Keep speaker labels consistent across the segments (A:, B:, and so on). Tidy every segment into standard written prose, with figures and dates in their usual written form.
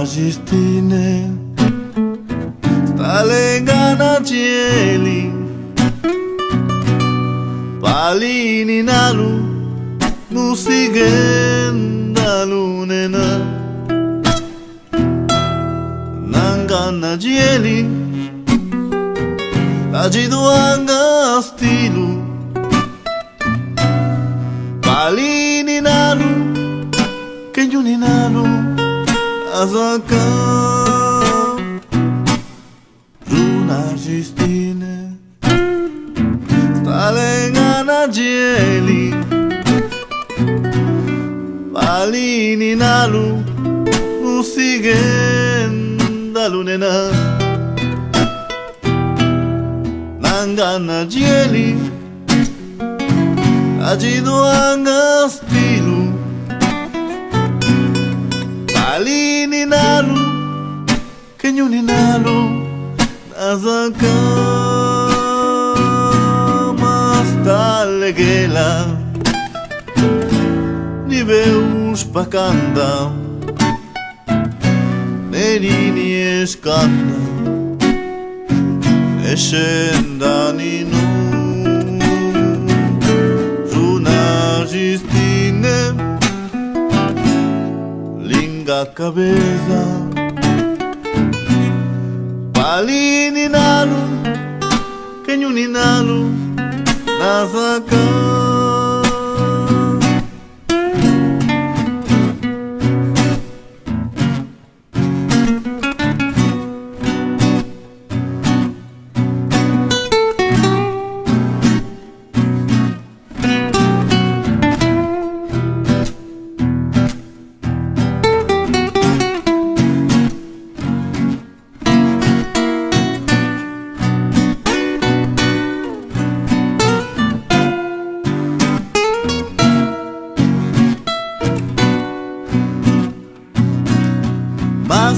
A: Żistine stale gana dzieli palini nalu musigen lunena nangana dzieli ajiduanga stilu palini nalu kenyuni nalu azaka Runa Żistine stale gana dzieli palini nalu musigen lunena nangana dzieli ajiduanga stilu palini nalu kenyuni nalu nazaka mastalegela niveus pakanda nerini eskanda escendaninu Runa Żistine linga cabeza palini nalu kenyuni nalu nazaka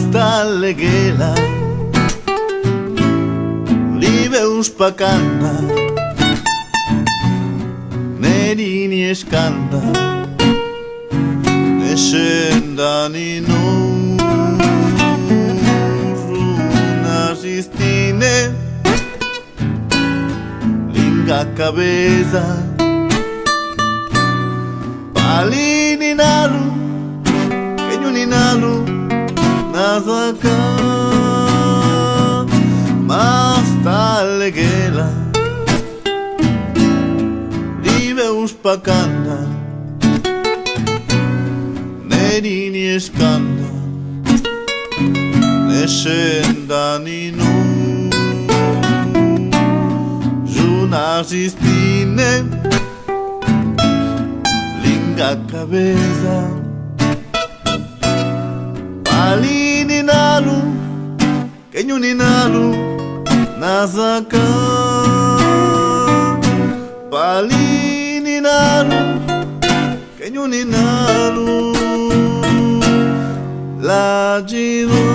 A: Mastalegela liveus pakanda nerini eskanda escendaninu Runa Żistine linga cabeza palini nalu kenyuni nalu nazaka mastalegela liveus pakanda nerini eskanda escendaninu Runa Żistine linga cabeza palini nalu kenyuni nalu nazaka palini nalu kenyuni nalu la jiwa